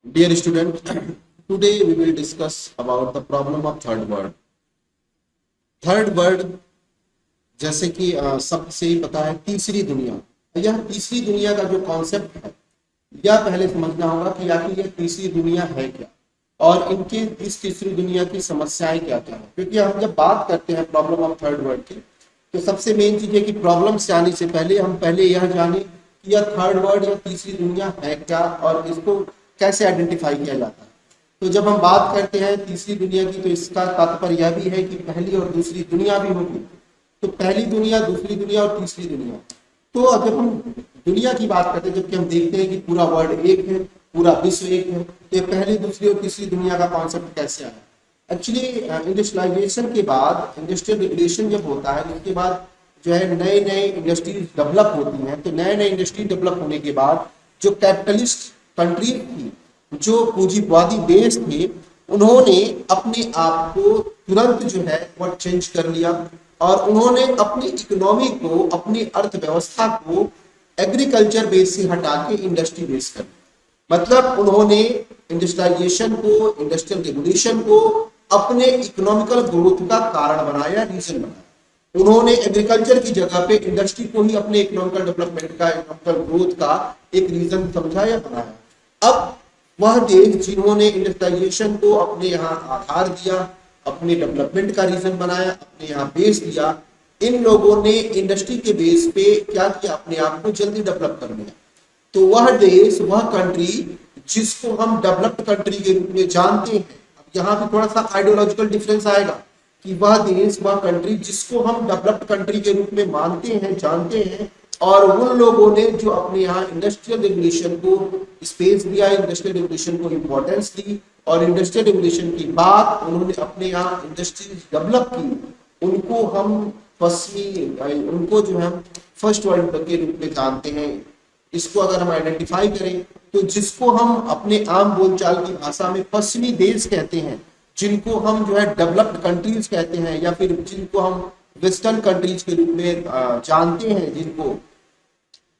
Dear student, today we will discuss about the problem of third world. Third world जैसे कि सबसे ही पता है तीसरी दुनिया। यह तीसरी दुनिया का जो कॉन्सेप्ट है यह पहले समझना होगा कि आखिर यह तीसरी दुनिया है क्या और इनके इस तीसरी दुनिया की समस्याएं क्या क्या है। क्योंकि हम जब बात करते हैं प्रॉब्लम ऑफ थर्ड वर्ल्ड की तो सबसे मेन चीज है कि प्रॉब्लम से आने से पहले हम पहले यह जाने कि यह थर्ड वर्ल्ड या तीसरी दुनिया है क्या और इसको कैसे आइडेंटिफाई किया जाता है। तो जब हम बात करते हैं तीसरी दुनिया की तो इसका तात्पर्य यह भी है कि पहली और दूसरी दुनिया भी होगी। तो पहली दुनिया, दूसरी दुनिया और तीसरी दुनिया। तो जब हम दुनिया की बात करते हैं, जबकि हम देखते हैं कि पूरा वर्ल्ड एक है, पूरा विश्व एक है, तो पहली, दूसरी और तीसरी दुनिया का कॉन्सेप्ट कैसे आया? एक्चुअली इंडस्ट्रियलाइजेशन के बाद, इंडस्ट्रियल रिवोल्यूशन जब होता है उसके बाद जो है नए नए इंडस्ट्रीज डेवलप होती हैं। तो नए नए इंडस्ट्री डेवलप होने के बाद जो कैपिटलिस्ट कंट्री थी, जो पूंजीवादी देश थे, उन्होंने अपने आप को तुरंत जो है वह चेंज कर लिया और उन्होंने अपनी इकोनॉमी को, अपनी अर्थव्यवस्था को एग्रीकल्चर बेस से हटा के इंडस्ट्री बेस कर दिया। मतलब उन्होंने इंडस्ट्रियलाइजेशन को, इंडस्ट्रियल रिवोल्यूशन को अपने इकोनॉमिकल ग्रोथ का कारण बनाया, रीजन बनाया। उन्होंने एग्रीकल्चर की जगह पे इंडस्ट्री को ही अपने इकोनॉमिकल डेवलपमेंट का, इकोनॉमिकल ग्रोथ का एक रीजन समझा या बनाया। अब वह देश जिन्होंने इंडस्ट्रियलाइजेशन को अपने यहाँ आधार दिया, अपने डेवलपमेंट का रीजन बनाया, अपने यहाँ बेस दिया, इन लोगों ने इंडस्ट्री के बेस पे क्या किया? अपने आप को जल्दी डेवलप कर लिया। तो वह देश, वह कंट्री जिसको हम डेवलप्ड कंट्री के रूप में जानते हैं, अब यहाँ पे थोड़ा सा आइडियोलॉजिकल डिफरेंस आएगा कि वह देश, वह कंट्री जिसको हम डेवलप्ड कंट्री के रूप में मानते हैं, जानते हैं, और उन लोगों ने जो अपने यहाँ इंडस्ट्रियल रिवोल्यूशन को स्पेस दिया, इंडस्ट्रियल रिवोल्यूशन को इंपॉर्टेंस दी और इंडस्ट्रियल रिवोल्यूशन की बात उन्होंने अपने यहाँ इंडस्ट्रीज डेवलप की, उनको हम उनको जो है फर्स्ट वर्ल्ड के रूप में जानते हैं। इसको अगर हम आइडेंटिफाई करें तो जिसको हम अपने आम बोलचाल की भाषा में पश्चिमी देश कहते हैं, जिनको हम जो है डेवलप्ड कंट्रीज कहते हैं, या फिर जिनको हम वेस्टर्न कंट्रीज के रूप में जानते हैं, जिनको,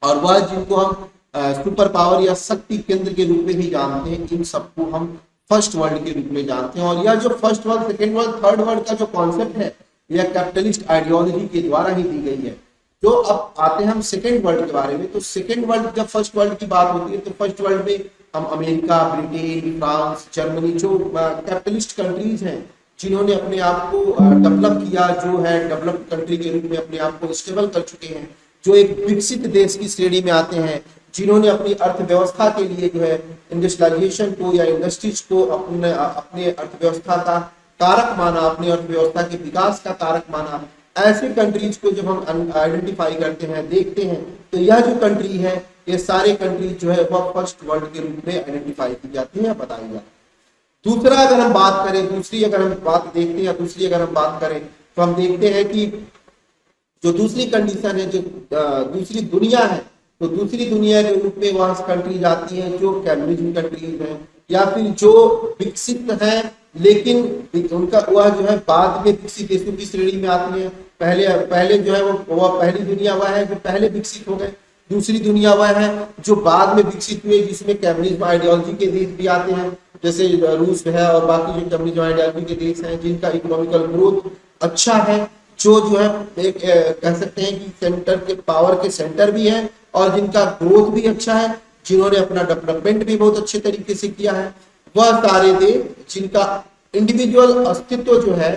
और वह जिनको हम सुपर पावर या शक्ति केंद्र के रूप में ही जानते हैं, इन सबको हम फर्स्ट वर्ल्ड के रूप में जानते हैं। और यह जो first world, second world, third world का जो कॉन्सेप्ट है यह कैपिटलिस्ट आइडियोलॉजी के द्वारा ही दी गई है। तो अब आते हैं हम सेकेंड वर्ल्ड के बारे में। तो सेकेंड वर्ल्ड, जब फर्स्ट वर्ल्ड की बात होती है तो फर्स्ट वर्ल्ड में हम अमेरिका, ब्रिटेन, फ्रांस, जर्मनी, जो कैपिटलिस्ट कंट्रीज हैं, जिन्होंने अपने आप को डेवलप किया, जो है डेवलप्ड कंट्री के रूप में अपने आप को स्टेबल कर चुके हैं, जो एक विकसित देश की श्रेणी में आते हैं, जिन्होंने अपनी अर्थव्यवस्था के लिए जो है इंडस्ट्रियलाइजेशन को या इंडस्ट्रीज को अपने अर्थव्यवस्था का कारक माना, अपनी अर्थव्यवस्था के विकास का कारक माना। ऐसे कंट्रीज को जब हम आइडेंटिफाई करते हैं, देखते हैं, तो यह जो कंट्री है, ये सारे कंट्रीज जो है वह फर्स्ट वर्ल्ड के रूप में आइडेंटिफाई की जाती है, बताई जाती है। दूसरा अगर हम बात करें, दूसरी अगर हम बात देखते हैं, या दूसरी अगर हम बात करें तो हम देखते हैं कि जो दूसरी कंडीशन है, जो दूसरी दुनिया है, तो दूसरी दुनिया के रूप में वह कंट्रीज आती हैं जो कैपिटलिज्म कंट्रीज हैं, या फिर जो विकसित है लेकिन उनका वह जो है बाद में विकसित देशों की श्रेणी में आती है। पहले जो है वह पहली दुनिया वह है जो पहले विकसित हो गए, दूसरी दुनिया वह है जो बाद में विकसित हुए, जिसमें कैपिटलिज्म आइडियोलॉजी के देश भी आते हैं, जैसे रूस है और बाकी जो कैपिटलिज्म आइडियोलॉजी के देश हैं, जिनका इकोनॉमिकल ग्रोथ अच्छा है, जो है एक कह सकते हैं कि सेंटर के पावर के सेंटर भी है और जिनका ग्रोथ भी अच्छा है, जिन्होंने अपना डेवलपमेंट भी बहुत अच्छे तरीके से किया है, वह सारे देश जिनका इंडिविजुअल अस्तित्व जो है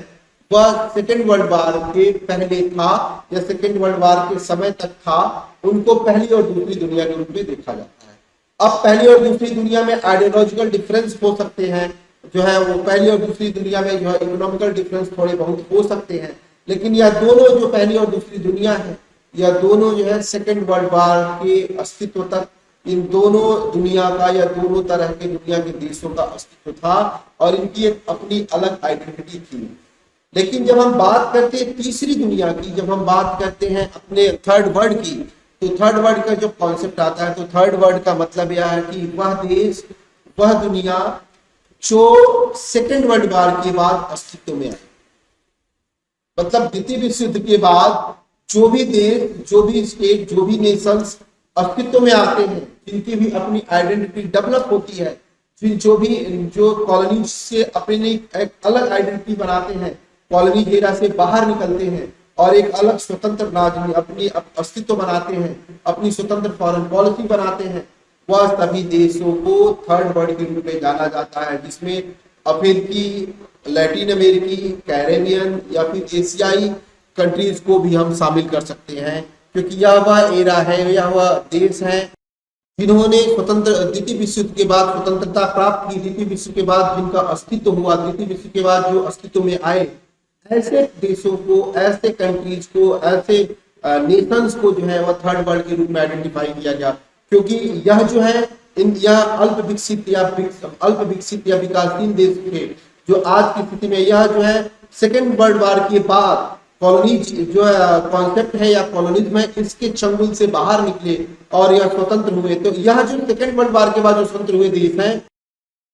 वह सेकेंड वर्ल्ड वार के पहले था या सेकेंड वर्ल्ड वार के समय तक था, उनको पहली और दूसरी दुनिया के रूप में देखा जाता है। अब पहली और दूसरी दुनिया में आइडियोलॉजिकल डिफरेंस हो सकते हैं, जो है वो पहली और दूसरी दुनिया में जो है इकोनॉमिकल डिफरेंस थोड़े बहुत हो सकते हैं, लेकिन यह दोनों जो पहली और दूसरी दुनिया है, यह दोनों जो है सेकेंड वर्ल्ड वार के अस्तित्व तक इन दोनों दुनिया का या दोनों तरह के दुनिया के देशों का अस्तित्व था और इनकी एक अपनी अलग आइडेंटिटी थी। लेकिन जब हम बात करते हैं तीसरी दुनिया की, जब हम बात करते हैं अपने थर्ड वर्ल्ड की, तो थर्ड वर्ल्ड का जो कॉन्सेप्ट आता है, तो थर्ड वर्ल्ड का मतलब यह है कि वह देश, वह दुनिया जो सेकेंड वर्ल्ड वार के बाद अस्तित्व में आई। मतलब द्वितीय विश्व युद्ध के बाद जो भी देश, जो भी स्टेट, जो भी नेशंस अस्तित्व में आते हैं, जिनकी भी अपनी आइडेंटिटी डेवलप होती है, जो भी जो कॉलोनी से अपने एक अलग आइडेंटिटी बनाते हैं, कॉलोनी घेरा से बाहर निकलते हैं और एक अलग स्वतंत्र राज्य अपनी अस्तित्व बनाते हैं, अपनी स्वतंत्र फॉरेन पॉलिसी बनाते हैं, वह सभी देशों को थर्ड वर्ल्ड के रूप में जाना जाता है, जिसमें अफ्रीकी, लैटिन अमेरिकी, कैरेबियन या फिर एशियाई कंट्रीज को भी हम शामिल कर सकते हैं, क्योंकि यह वह एरा है, यह वह देश है जिन्होंने स्वतंत्र द्वितीय विश्व युद्ध के बाद स्वतंत्रता प्राप्त की, द्वितीय विश्व के बाद जिनका अस्तित्व हुआ, द्वितीय विश्व के बाद जो अस्तित्व में आए, ऐसे देशों को, ऐसे कंट्रीज को, ऐसे नेशंस को जो है वह थर्ड वर्ल्ड के रूप में आइडेंटिफाई किया गया, क्योंकि यह जो है यह अल्प विकसित या विकासशील देश थे, जो आज की स्थिति में यह जो है सेकेंड वर्ल्ड वॉर के बाद कॉलोनीज जो कॉन्सेप्ट है या कॉलोनिज्म है, इसके चंगुल से बाहर निकले और यह स्वतंत्र हुए। तो यह जो सेकेंड वर्ल्ड वॉर के बाद जो स्वतंत्र हुए देश हैं,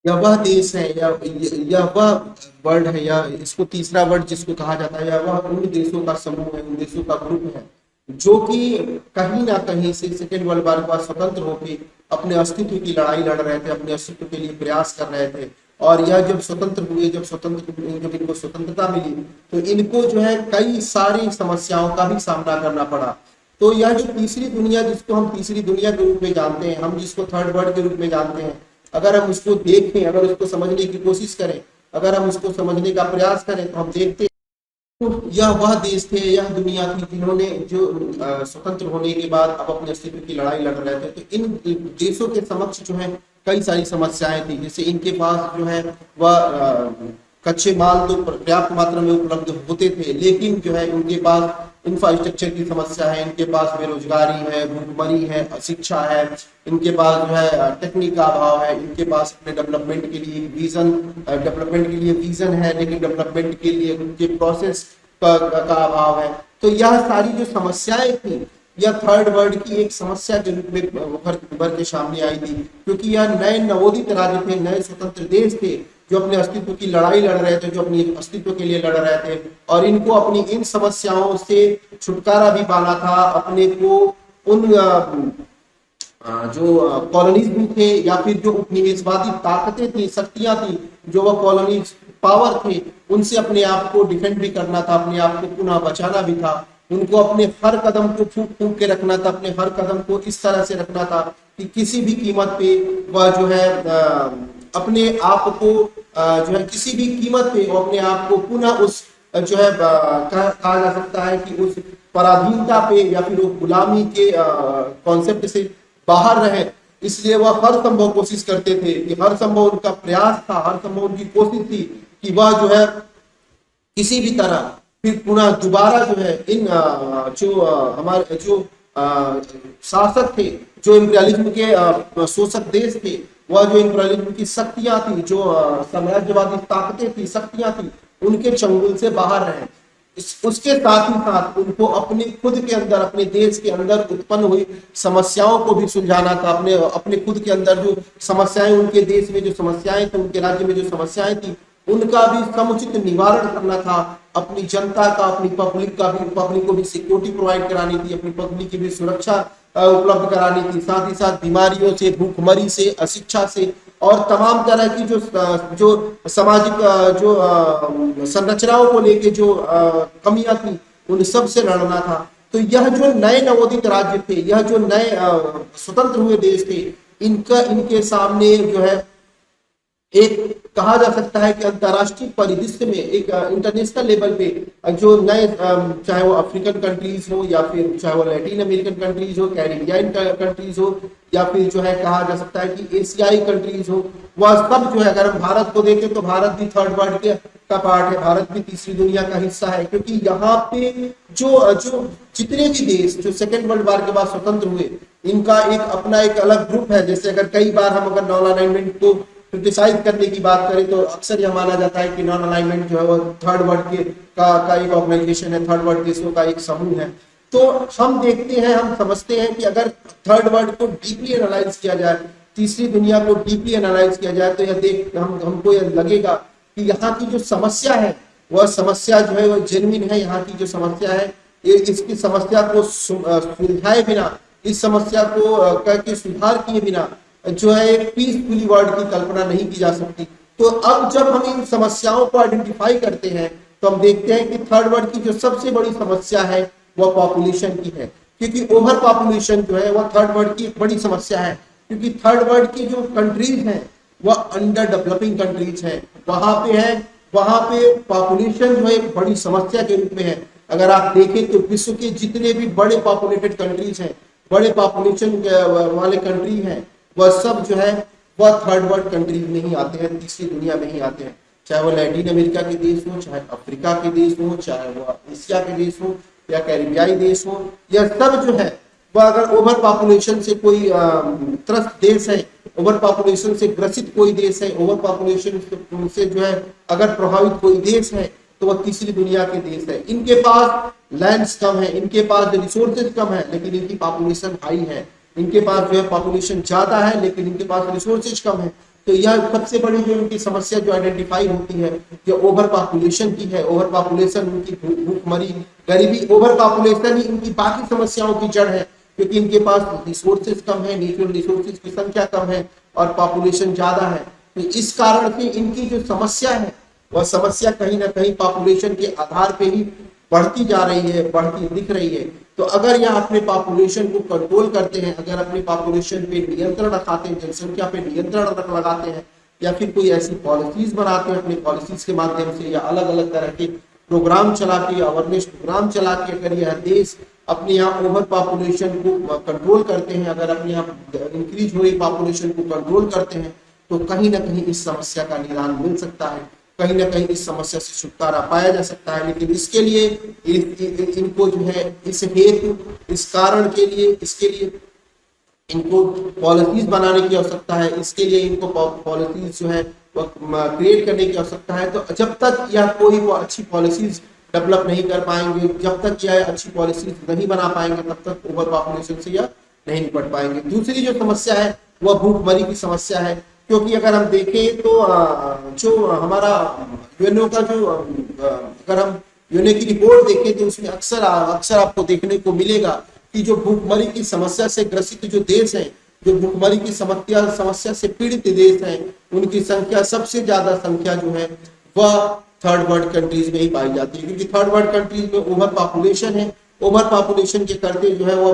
यह वह देश है या वह वर्ड है, या इसको तीसरा वर्ड जिसको कहा जाता है, या वह उन देशों का समूह है, उन देशों का ग्रुप है जो कि कहीं ना कहीं से सेकेंड वर्ल्ड वॉर के बाद स्वतंत्र होकर अपने अस्तित्व की लड़ाई लड़ रहे थे, अपने अस्तित्व के लिए प्रयास कर रहे थे। और यह जब स्वतंत्र हुए, जब इनको स्वतंत्रता मिली, तो इनको जो है कई सारी समस्याओं का भी सामना करना पड़ा। तो यह जो तीसरी दुनिया, जिसको हम तीसरी दुनिया के रूप में जानते हैं, हम जिसको थर्ड वर्ल्ड के रूप में जानते हैं, अगर हम उसको देखें, अगर उसको समझने की कोशिश करें, अगर हम उसको समझने का प्रयास करें, तो हम देखते हैं तो यह वह देश थे, यह दुनिया थी जिन्होंने जो स्वतंत्र होने के बाद अब अपने अस्तित्व की लड़ाई लड़ रहे थे। तो इन देशों के समक्ष जो है कई सारी समस्याएं थी, जैसे इनके पास जो है वह कच्चे माल तो पर्याप्त मात्रा में उपलब्ध होते थे, लेकिन जो है उनके पास इंफ्रास्ट्रक्चर की समस्या है, इनके पास बेरोजगारी है, भूखमरी है, अशिक्षा है, इनके पास जो है टेक्निक का अभाव है, इनके पास अपने डेवलपमेंट के लिए विजन है, लेकिन डेवलपमेंट के लिए उनके प्रोसेस का अभाव है। तो यह सारी जो समस्याएं थी, यह थर्ड वर्ल्ड की एक समस्या के रूप में उभर के सामने आई थी, क्योंकि यह नए नवोदित राज्य थे, नए स्वतंत्र देश थे जो अपने अस्तित्व की लड़ाई लड़ रहे थे, जो अपने अस्तित्व के लिए लड़ रहे थे, और इनको अपनी इन समस्याओं से छुटकारा भी पाना था, अपने को उन जो कॉलोनीज थे या फिर जो उपनिवेशवादी ताकतें थी, शक्तियां थी, जो वह कॉलोनीज पावर थे, उनसे अपने आप को डिफेंड भी करना था, अपने आप को पुनः बचाना भी था। उनको अपने हर कदम को फूंक फूंक के रखना था, अपने हर कदम को इस तरह से रखना था कि किसी भी कीमत पे वह जो है अपने आप को जो है किसी भी कीमत पे वो अपने आप को पुनः उस जो है कहा जा सकता है कि उस पराधीनता पे या फिर वो गुलामी के कॉन्सेप्ट से बाहर रहे। इसलिए वह हर संभव कोशिश करते थे, कि हर संभव उनका प्रयास था, हर संभव उनकी कोशिश थी कि वह जो है किसी भी तरह फिर पुनः दोबारा जो है इन जो हमारे जो शासक थे, जो इम्पीरियलिज्म के शोषक देश थे, वह जो इम्पीरियलिज्म की शक्तियां थी, जो साम्राज्यवादी ताकतें थी, शक्तियां थी, उनके चंगुल से बाहर रहे। उसके साथ ही साथ उनको अपने खुद के अंदर, अपने देश के अंदर उत्पन्न हुई समस्याओं को भी सुलझाना था। अपने खुद के अंदर जो समस्याएं, उनके देश में जो समस्याएं थी, उनके राज्य में जो समस्याएं थी, उनका भी समुचित निवारण करना था। अपनी जनता का, अपनी पब्लिक को भी सिक्योरिटी प्रोवाइड करानी थी, अपनी पब्लिक की भी सुरक्षा उपलब्ध करानी थी, साथ ही साथ बीमारियों से, भूखमरी से, अशिक्षा से और तमाम तरह की जो सामाजिक जो संरचनाओं को लेके जो कमियां थी, उन सब से लड़ना था। तो यह जो नए नवोदित राज्य थे, यह जो नए स्वतंत्र हुए देश थे, इनके सामने जो है एक कहा जा सकता है कि अंतरराष्ट्रीय परिदृश्य में, एक इंटरनेशनल लेवल पे जो नए चाहे वो अफ्रीकन कंट्रीज हो, या फिर चाहे वो लैटिन अमेरिकन कंट्रीज हो, कैरिबियन कंट्रीज हो, या फिर जो है कहा जा सकता है कि एशियाई कंट्रीज हो, वह सब जो है, अगर हम भारत को देखें तो भारत भी थर्ड वर्ल्ड का पार्ट है, भारत भी तीसरी दुनिया का हिस्सा है, क्योंकि यहाँ पे जो जितने भी देश जो सेकेंड वर्ल्ड वॉर के बाद स्वतंत्र हुए, इनका एक अपना एक अलग ग्रुप है। जैसे अगर कई बार हम अगर नॉन अलाइनमेंट को क्रिटिसाइज करने की बात करें, तो अक्सर यह माना जाता है कि नॉन अलाइनमेंट जो है वो थर्ड वर्ल्ड का एक ऑर्गेनाइजेशन है, थर्ड वर्ल्ड देशों का एक समूह है। तो हम देखते हैं, हम समझते हैं कि अगर थर्ड वर्ल्ड को डीपली एनालाइज किया जाए, तीसरी दुनिया को डीपली एनालाइज किया जाए, तो यह हमको यह लगेगा कि यहाँ की जो समस्या है, वह समस्या जो है वह जेन्युइन है। यहाँ की जो समस्या है, इसकी समस्या को सुलझाए बिना, इस समस्या को करके सुधार किए बिना जो है एक पीसफुली वर्ल्ड की कल्पना नहीं की जा सकती। तो अब जब हम इन समस्याओं को आइडेंटिफाई करते हैं तो हम देखते हैं कि थर्ड वर्ल्ड की जो सबसे बड़ी समस्या है वह पॉपुलेशन की है, क्योंकि ओवर पॉपुलेशन जो है वह थर्ड वर्ल्ड की एक बड़ी समस्या है। क्योंकि थर्ड वर्ल्ड की जो कंट्रीज हैं वह अंडर डेवलपिंग कंट्रीज है, वहां पे पॉपुलेशन जो है एक बड़ी समस्या के रूप में है। अगर आप देखें तो विश्व के जितने भी बड़े पॉपुलेटेड कंट्रीज हैं, बड़े पॉपुलेशन वाले कंट्री हैं, वह सब जो है वह थर्ड वर्ल्ड कंट्रीज में ही आते हैं, तीसरी दुनिया में ही आते हैं। चाहे वो लैटिन अमेरिका के देश हो, चाहे अफ्रीका के देश हो, चाहे वो एशिया के देश हो या कैरिबियाई देश हो, यह सब जो है वह अगर ओवर पॉपुलेशन से कोई त्रस्त देश है, ओवर पॉपुलेशन से ग्रसित कोई देश है, ओवर पॉपुलेशन से जो है अगर प्रभावित कोई देश है तो वह तीसरी दुनिया के देश है। इनके पास लैंड्स कम है, इनके पास रिसोर्सेज कम है, लेकिन इनकी पॉपुलेशन हाई है। इनके पास जो है पॉपुलेशन ज्यादा है लेकिन इनके पास रिसोर्सेज कम है। तो यह सबसे बड़ी जो इनकी समस्या जो आइडेंटिफाई होती है कि ओवर पॉपुलेशन की है। ओवर पॉपुलेशन उनकी भूखमरी, गरीबी, ओवर पॉपुलेशन ही इनकी बाकी समस्याओं की जड़ है, क्योंकि इनके पास रिसोर्सेज कम है, नेचुरल रिसोर्सेज की संख्या कम है और पॉपुलेशन ज्यादा है। तो इस कारण से इनकी जो समस्या है वह समस्या कहीं ना कहीं पॉपुलेशन के आधार पे ही बढ़ती जा रही है, बढ़ती दिख रही है। तो अगर यह अपने पॉपुलेशन को कंट्रोल करते हैं, अगर अपने पॉपुलेशन पे नियंत्रण रखाते हैं, जनसंख्या पे नियंत्रण लगाते हैं, या फिर कोई ऐसी पॉलिसीज बनाते हैं अपने पॉलिसीज के माध्यम से, या अलग अलग तरह के प्रोग्राम चला के, अवेयरनेस प्रोग्राम चला के अगर यह देश अपने यहाँ ओवर पॉपुलेशन को कंट्रोल करते हैं, अगर अपने यहाँ इंक्रीज हो रही पॉपुलेशन को कंट्रोल करते हैं, तो कहीं ना कहीं इस समस्या का निदान मिल सकता है, कहीं ना कहीं इस समस्या से छुटकारा पाया जा सकता है। लेकिन इसके लिए इनको जो है इस हेतु, इस कारण के लिए, इसके लिए इनको पॉलिसीज बनाने की आवश्यकता है, इसके लिए इनको पॉलिसीज जो है क्रिएट करने की आवश्यकता है। तो जब तक यह कोई अच्छी पॉलिसीज डेवलप नहीं कर पाएंगे, जब तक यह अच्छी पॉलिसीज नहीं बना पाएंगे, तब तक ओवर पॉपुलेशन से यह नहीं निपट पाएंगे। दूसरी जो समस्या है वह भूखमरी की समस्या है, क्योंकि अगर हम देखें तो जो हमारा यूएनओ का जो अगर हम यूएनओ की रिपोर्ट देखें तो उसमें अक्सर आपको देखने को मिलेगा कि जो भूखमरी की समस्या से ग्रसित जो देश हैं, जो भूखमरी की समस्या से पीड़ित देश हैं, उनकी संख्या, सबसे ज्यादा संख्या जो है वह थर्ड वर्ल्ड कंट्रीज में ही पाई जाती है। क्योंकि थर्ड वर्ल्ड कंट्रीज में ओवर पॉपुलेशन है, ओवर पॉपुलेशन के करते जो है वो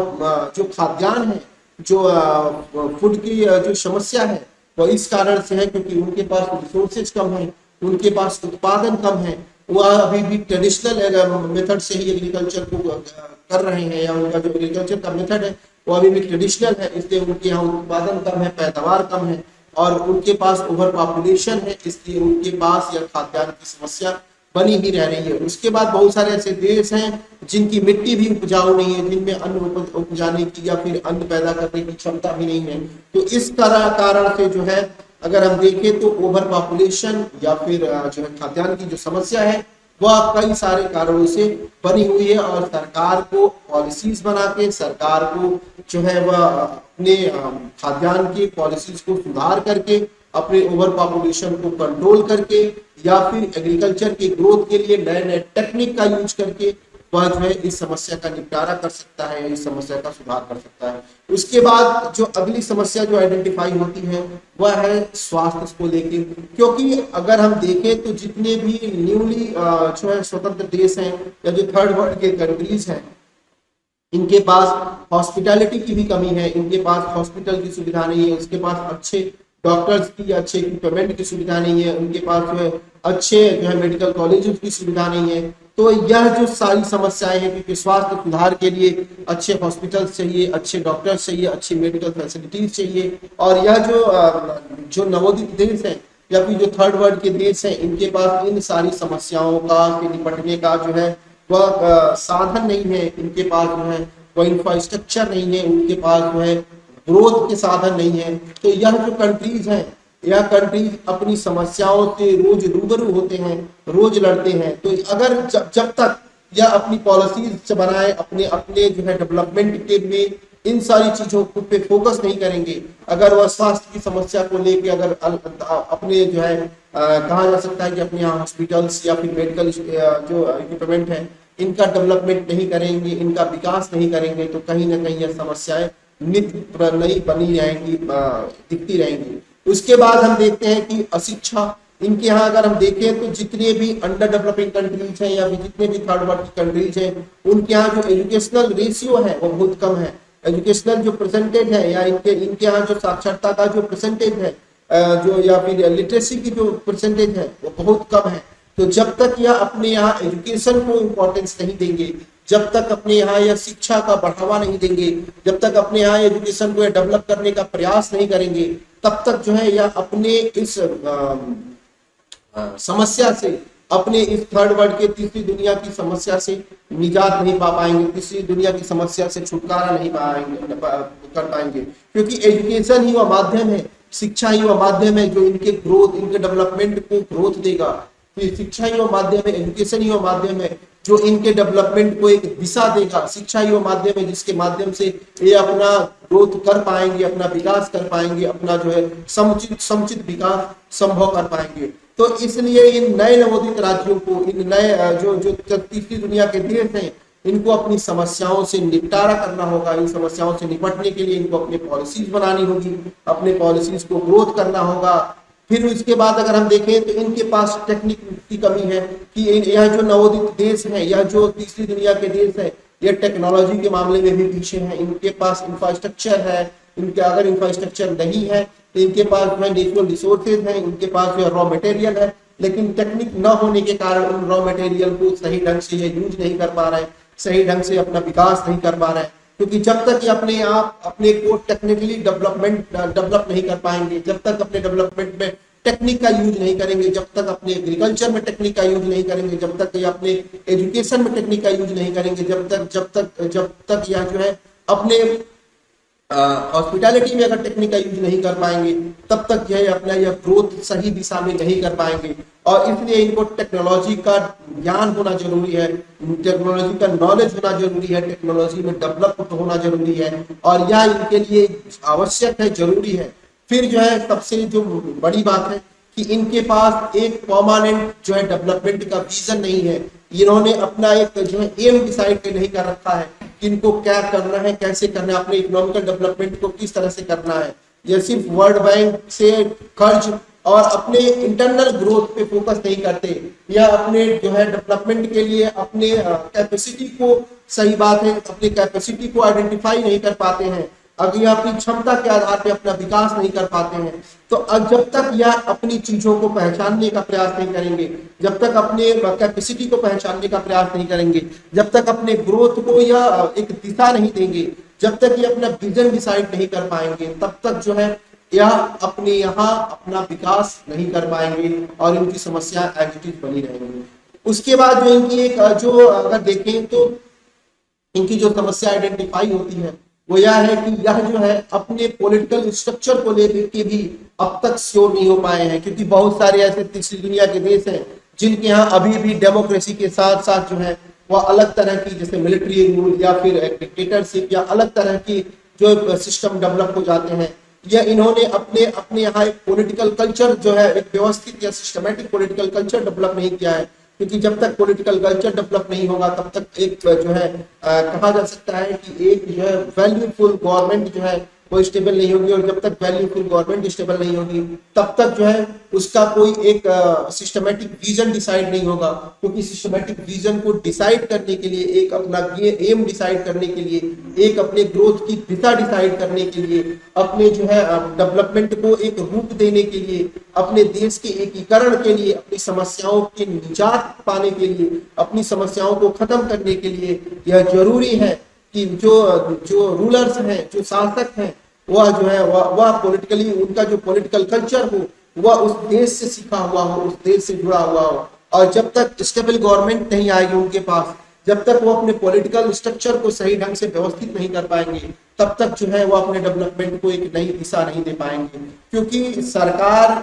जो खाद्यान्न है, जो फूड की जो समस्या है वो इस कारण से है क्योंकि उनके पास रिसोर्सेज कम है, उनके पास उत्पादन कम है। वह अभी भी ट्रेडिशनल मेथड से ही एग्रीकल्चर को कर रहे हैं, या उनका जो एग्रीकल्चर का मेथड है वो अभी भी ट्रेडिशनल है, इसलिए उनके यहाँ उत्पादन कम है, पैदावार कम है, और उनके पास ओवर पॉपुलेशन है, इसलिए उनके पास यह खाद्यान्न की समस्या बनी ही रह रही है। उसके बाद बहुत सारे ऐसे देश हैं जिनकी मिट्टी भी उपजाऊ नहीं है, जिनमें अन्न उपजाने की या फिर अन्न पैदा करने की क्षमता भी नहीं है। तो इस कारण से जो है अगर हम देखें तो ओवर पॉपुलेशन या फिर जो है खाद्यान्न की जो समस्या है वह कई सारे कारणों से बनी हुई है, और सरकार को पॉलिसीज बना के, सरकार को जो है वह अपने खाद्यान्न की पॉलिसीज को सुधार करके, अपने ओवर पॉपुलेशन को कंट्रोल करके, या फिर एग्रीकल्चर की ग्रोथ के लिए नए नए टेक्निक का यूज करके वह जो है इस समस्या का निपटारा कर सकता है, इस समस्या का सुधार कर सकता है। उसके बाद जो अगली समस्या जो आइडेंटिफाई होती है वह है स्वास्थ्य को लेके, क्योंकि अगर हम देखें तो जितने भी न्यूली जो है स्वतंत्र देश हैं या जो थर्ड वर्ल्ड के कंट्रीज हैं, इनके पास हॉस्पिटैलिटी की भी कमी है, इनके पास हॉस्पिटल की सुविधा नहीं है, उसके पास अच्छे डॉक्टर्स की, अच्छे इक्विपमेंट की सुविधा नहीं है, उनके पास जो है अच्छे जो है मेडिकल कॉलेज की सुविधा नहीं है। तो यह जो सारी समस्याएं हैं, क्योंकि स्वास्थ्य सुधार के लिए अच्छे हॉस्पिटल चाहिए, अच्छे डॉक्टर्स चाहिए, अच्छी मेडिकल फैसिलिटीज चाहिए, और यह जो नवोदित देश है या फिर जो थर्ड वर्ल्ड के देश हैं, इनके पास इन सारी समस्याओं का निपटने का जो है वह साधन नहीं है, इनके पास जो है वह इंफ्रास्ट्रक्चर नहीं है, उनके पास जो है ग्रोथ के साधन नहीं है। तो यह जो कंट्रीज हैं, यह कंट्रीज अपनी समस्याओं से रोज रूबरू होते हैं, रोज लड़ते हैं। तो अगर जब तक यह अपनी पॉलिसीज बनाए, अपने अपने जो है डेवलपमेंट के में इन सारी चीजों पे फोकस नहीं करेंगे, अगर वह स्वास्थ्य की समस्या को लेके अगर अपने जो है कहा जा सकता है कि अपने यहाँ हॉस्पिटल्स या फिर मेडिकल जो इक्विपमेंट है इनका डेवलपमेंट नहीं करेंगे, इनका विकास नहीं करेंगे, तो कहीं ना कहीं यह समस्याएं नई बनी रहेंगी, दिखती रहेंगी। उसके बाद हम देखते हैं कि अशिक्षा, इनके यहाँ अगर हम देखें तो जितने भी अंडर डेवलपिंग कंट्रीज हैं या फिर जितने भी थर्ड वर्ल्ड कंट्रीज हैं, उनके यहाँ जो एजुकेशनल रेशियो है वो बहुत कम है। एजुकेशनल जो परसेंटेज है या इनके यहाँ जो साक्षरता का जो परसेंटेज है, जो या फिर लिटरेसी की जो परसेंटेज है वो बहुत कम है। तो जब तक यह अपने यहाँ एजुकेशन को इम्पोर्टेंस नहीं देंगे, जब तक अपने यहाँ यह शिक्षा का बढ़ावा नहीं देंगे, जब तक अपने यहाँ एजुकेशन को डेवलप करने का प्रयास नहीं करेंगे, तब तक जो है यह अपने इस समस्या से, अपने इस थर्ड वर्ल्ड के तीसरी दुनिया की समस्या से निजात नहीं पा पाएंगे, तीसरी दुनिया की समस्या से छुटकारा नहीं कर पाएंगे। क्योंकि एजुकेशन ही वह माध्यम है, शिक्षा ही वह माध्यम है जो इनके ग्रोथ, इनके डेवलपमेंट को ग्रोथ देगा। तो शिक्षा ही वह माध्यम है, एजुकेशन ही वह माध्यम है जो इनके डेवलपमेंट को एक दिशा देगा। शिक्षा ही वह माध्यम है जिसके माध्यम से ये अपना ग्रोथ कर पाएंगे, अपना विकास कर पाएंगे, अपना जो है समुचित विकास संभव कर पाएंगे। तो इसलिए इन नए नवोदित राज्यों को, इन नए जो तीसरी दुनिया के देश हैं, इनको अपनी समस्याओं से निपटारा करना होगा। इन समस्याओं से निपटने के लिए इनको अपनी पॉलिसीज बनानी होगी, अपने पॉलिसीज को ग्रोथ करना होगा। फिर उसके बाद अगर हम देखें तो इनके पास टेक्निक की कमी है कि यह जो नवोदित देश है या जो तीसरी दुनिया के देश है, ये टेक्नोलॉजी के मामले में भी पीछे है। इनके पास इंफ्रास्ट्रक्चर है, इनके अगर इंफ्रास्ट्रक्चर नहीं है तो इनके पास जो है नेचुरल रिसोर्सेज है, इनके पास जो रॉ मटेरियल है, लेकिन टेक्निक न होने के कारण उन रॉ मटेरियल को सही ढंग से ये यूज नहीं कर पा रहे हैं, सही ढंग से अपना विकास नहीं कर पा रहे हैं। क्योंकि जब तक ये अपने आप अपने को टेक्निकली डेवलप नहीं कर पाएंगे, जब तक अपने डेवलपमेंट में टेक्निक का यूज नहीं करेंगे, जब तक अपने एग्रीकल्चर में टेक्निक का यूज नहीं करेंगे, जब तक ये अपने एजुकेशन में टेक्निक का यूज नहीं करेंगे, जब तक यह जो है अपने हॉस्पिटैलिटी में अगर टेक्निक का यूज नहीं कर पाएंगे, तब तक जो है अपना यह ग्रोथ सही दिशा में नहीं कर पाएंगे। और इसलिए इनको टेक्नोलॉजी का ज्ञान होना जरूरी है, टेक्नोलॉजी का नॉलेज होना जरूरी है, टेक्नोलॉजी में डेवलप होना जरूरी है, और यह इनके लिए आवश्यक है, जरूरी है। फिर जो है सबसे जो बड़ी बात है कि इनके पास एक परमानेंट जो है डेवलपमेंट का विजन नहीं है। इन्होंने अपना एक जो है एम डिसाइड नहीं कर रखा है कि इनको क्या करना है, कैसे करना है, अपने इकोनॉमिकल डेवलपमेंट को किस तरह से करना है। ये सिर्फ वर्ल्ड बैंक से कर्ज और अपने इंटरनल ग्रोथ पे फोकस नहीं करते, या अपने जो है डेवलपमेंट के लिए अपने कैपेसिटी को, सही बात है, अपनी कैपेसिटी को आइडेंटिफाई नहीं कर पाते हैं। अगर ये अपनी क्षमता के आधार पे अपना विकास नहीं कर पाते हैं, तो जब तक यह अपनी चीजों को पहचानने का प्रयास नहीं करेंगे, जब तक अपने कैपेसिटी को पहचानने का प्रयास नहीं करेंगे, जब तक अपने ग्रोथ को या एक दिशा नहीं देंगे, जब तक ये अपना विजन डिसाइड नहीं कर पाएंगे, तब तक जो है यह अपने यहाँ अपना विकास नहीं कर पाएंगे और इनकी समस्या एग्जिटिव बनी रहेंगी। उसके बाद जो इनकी एक जो अगर देखें तो इनकी जो समस्या आइडेंटिफाई होती है वो यह है कि यह जो है अपने पॉलिटिकल स्ट्रक्चर को लेकर के भी अब तक श्योर नहीं हो पाए हैं। क्योंकि बहुत सारे ऐसे तीसरी दुनिया के देश हैं जिनके यहाँ अभी भी डेमोक्रेसी के साथ साथ जो है वह अलग तरह की, जैसे मिलिट्री रूल या फिर डिक्टेटरशिप या अलग तरह की जो सिस्टम डेवलप हो जाते हैं, या इन्होंने अपने यहाँ एक पॉलिटिकल कल्चर जो है, एक व्यवस्थित या सिस्टमेटिक पॉलिटिकल कल्चर डेवलप नहीं किया है। क्योंकि जब तक पॉलिटिकल कल्चर डेवलप नहीं होगा तब तक एक जो है कहा जा सकता है कि एक जो है वैल्यूफुल गवर्नमेंट जो है वो स्टेबल नहीं होगी, और जब तक वैल्यूफुल गवर्नमेंट स्टेबल नहीं होगी तब तक जो है उसका कोई एक सिस्टमेटिक विजन डिसाइड नहीं होगा। क्योंकि सिस्टमेटिक विजन को डिसाइड करने के लिए, एक अपना एम डिसाइड करने के लिए, एक अपने ग्रोथ की दिशा डिसाइड करने के लिए, अपने जो है डेवलपमेंट को एक रूप देने के लिए, अपने देश के एकीकरण के लिए, अपनी समस्याओं के निजात पाने के लिए, अपनी समस्याओं को खत्म करने के लिए यह जरूरी है कि जो रूलर्स हैं, जो शासक हैं, वह जो है वह पॉलिटिकली, उनका जो पॉलिटिकल कल्चर हो वह उस देश से सीखा हुआ हो, उस देश से जुड़ा हुआ हो। और जब तक स्टेबल गवर्नमेंट नहीं आएगी उनके पास, जब तक वो अपने पॉलिटिकल स्ट्रक्चर को सही ढंग से व्यवस्थित नहीं कर पाएंगे, तब तक जो है वो अपने डेवलपमेंट को एक नई दिशा नहीं दे पाएंगे। क्योंकि सरकार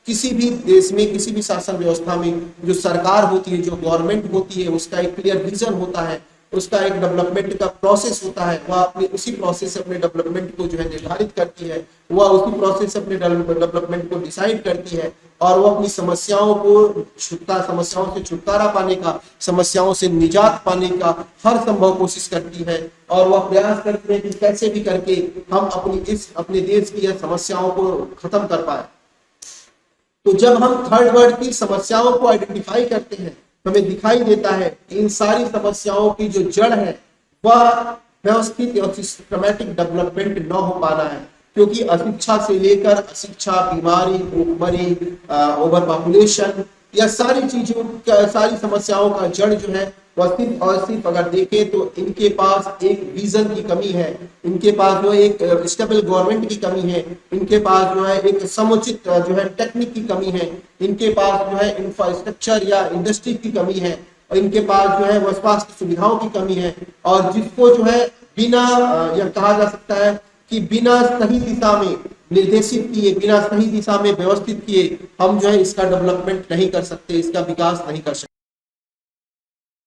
किसी भी देश में, किसी भी शासन व्यवस्था में जो सरकार होती है, जो गवर्नमेंट होती है, उसका एक क्लियर विजन होता है, उसका एक डेवलपमेंट का प्रोसेस होता है, वह अपनी उसी प्रोसेस से अपने डेवलपमेंट को जो है निर्धारित करती है, वह उसी प्रोसेस से अपने डेवलपमेंट को डिसाइड करती है, और वो अपनी समस्याओं से छुटकारा पाने का, समस्याओं से निजात पाने का हर संभव कोशिश करती है, और वह प्रयास करती है कि कैसे भी करके हम अपने देश की यह समस्याओं को खत्म कर पाए। तो जब हम थर्ड वर्ल्ड की समस्याओं को आइडेंटिफाई करते हैं, हमें दिखाई देता है कि इन सारी समस्याओं की जो जड़ है वह व्यवस्थित और सिस्टमैटिक डेवलपमेंट न हो पाना है, क्योंकि अशिक्षा से लेकर अशिक्षा, बीमारी, भूखमरी, ओवर पॉपुलेशन, या सारी चीजों का, सारी समस्याओं का जड़ जो है वह सिर्फ और सिर्फ अगर देखें तो इनके पास एक विजन की कमी है, इनके पास जो है एक स्टेबल गवर्नमेंट की कमी है, इनके पास जो है एक समुचित जो है टेक्निक की कमी है, इनके पास जो है इंफ्रास्ट्रक्चर या इंडस्ट्री की कमी है, और इनके पास जो है वह स्वास्थ्य सुविधाओं की कमी है, और जिसको जो है बिना यह कहा जा सकता है कि बिना सही दिशा में निर्देशित किए, बिना सही दिशा में व्यवस्थित किए हम जो है इसका डेवलपमेंट नहीं कर सकते, इसका विकास नहीं कर सकते।